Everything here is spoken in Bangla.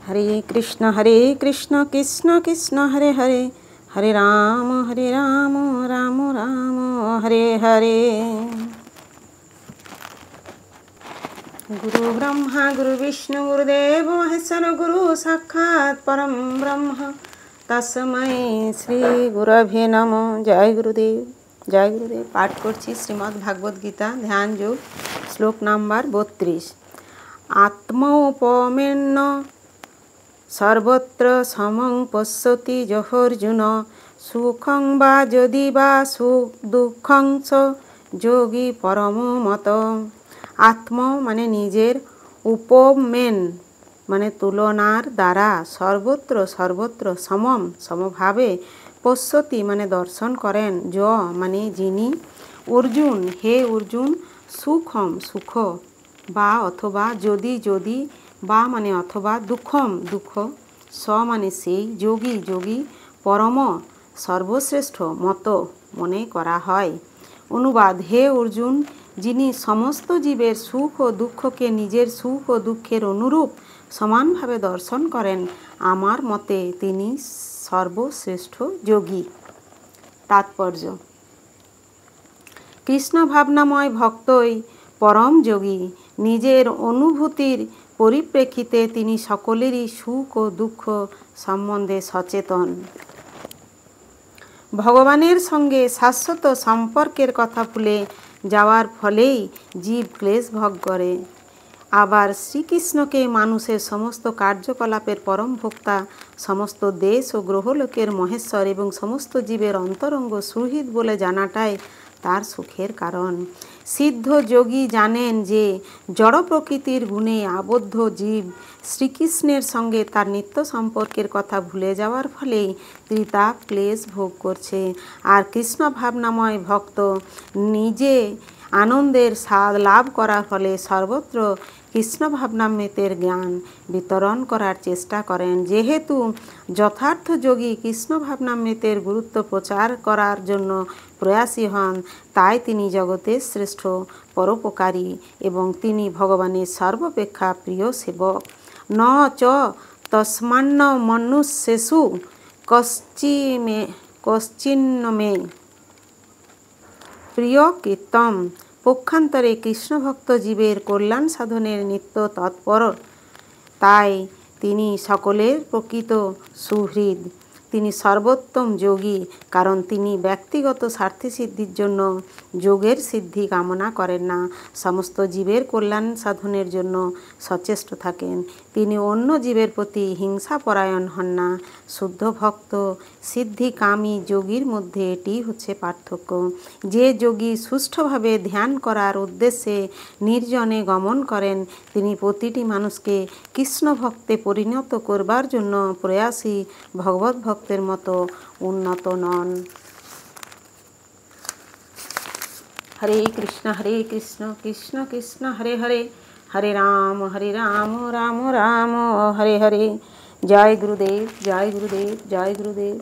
हरे कृष्ण कृष्ण कृष्ण हरे हरे, हरे राम राम राम हरे हरे। गुरु ब्रह्मा गुरु विष्णु गुरुदेव महेश्वर, गुरु साक्षात् परम ब्रह्म तस्मै श्री गुरवे नमः। जय गुरुदेव जय गुरुदेव। पाठ करছি श्रीमद् भागवत गीता ध्यान योग श्लोक नम्बर 32। आत्मोपमेन्न सर्वत्र समं पश्यति यः अर्जुन, सुखं वा यदि वा दुःखं स যোগী পরম মত। আত্ম মানে নিজের, উপমেন মানে তুলনার দ্বারা, সর্বত্র সমম সমভাবে, পশ্যতি মানে দর্শন করেন, মানে যিনি, অর্জুন হে অর্জুন, সুখম সুখ, বা অথবা যদি বা মানে অথবা, দুঃখ, স মানে সেই, যোগী পরম সর্বশ্রেষ্ঠ মত মনে করা হয়। অনুবাদ: হে অর্জুন, যিনি সমস্ত জীবের সুখ ও দুঃখকে নিজের সুখ ও দুঃখের অনুরূপ সমানভাবে দর্শন করেন, আমার মতে তিনি সর্বশ্রেষ্ঠ যোগী। তাৎপর্য: কৃষ্ণ ভাবনাময় ভক্তই পরম যোগী। নিজের অনুভূতির পরিপ্রেক্ষিতে তিনি সকলেরই সুখ ও দুঃখ সম্বন্ধে সচেতন। ভগবানের সঙ্গে শাশ্বত সম্পর্কের কথা ভুলে যাওয়ার ফলেই জীব ক্লেশ ভোগ করে। আবার শ্রীকৃষ্ণকে মানুষের সমস্ত কার্যকলাপের পরম ভোক্তা, সমস্ত দেশ ও গ্রহলোকের মহেশ্বর এবং সমস্ত জীবের অন্তরঙ্গ সুহৃদ বলে জানাটাই তার সুখের কারণ। সিদ্ধ যোগী জানেন যে জড় প্রকৃতির গুণে আবদ্ধ জীব শ্রীকৃষ্ণের সঙ্গে তার নিত্য সম্পর্কের কথা ভুলে যাওয়ার ফলেই ত্রিতাপ ক্লেশ ভোগ করছে। আর কৃষ্ণ ভাবনাময় ভক্ত নিজে আনন্দের স্বাদ লাভ করার ফলে সর্বত্র কৃষ্ণ ভাবনামৃতের জ্ঞান বিতরণ করার চেষ্টা করেন। যেহেতু যথার্থ যোগী কৃষ্ণ ভাবনামৃতের গুরুত্ব প্রচার করার জন্য প্রয়াসী হন, তাই তিনি জগতের শ্রেষ্ঠ পরোপকারী এবং তিনি ভগবানের সর্বাপেক্ষা প্রিয় সেবক। ন চ তস্মান্ন মনুষ্যেষু কশ্চিন্মে প্রিয় কীর্তম। পক্ষান্তরে কৃষ্ণভক্ত জীবের কল্যাণ সাধনের নিত্য তৎপর, তাই তিনি সকলের প্রকৃত সুহৃদ। তিনি সর্বোত্তম যোগী, কারণ তিনি ব্যক্তিগত স্বার্থসিদ্ধির জন্য যোগের সিদ্ধি কামনা করেন না, সমস্ত জীবের কল্যাণ সাধনের জন্য সচেষ্ট থাকেন। তিনি অন্য জীবের প্রতি হিংসাপরায়ণ হন না। শুদ্ধ ভক্ত সিদ্ধিকামী যোগীর মধ্যে এটি হচ্ছে পার্থক্য। যে যোগী সুষ্ঠুভাবে ধ্যান করার উদ্দেশ্যে নির্জনে গমন করেন, তিনি প্রতিটি মানুষকে কৃষ্ণ ভক্তে পরিণত করবার জন্য প্রয়াসী ভগবত ভক্তের মতো উন্নত নন। হরে কৃষ্ণ কৃষ্ণ কৃষ্ণ হরে হরে, হরে রাম রাম রাম হরে হরে। জয় গুরুদেব জয় গুরুদেব জয় গুরুদেব।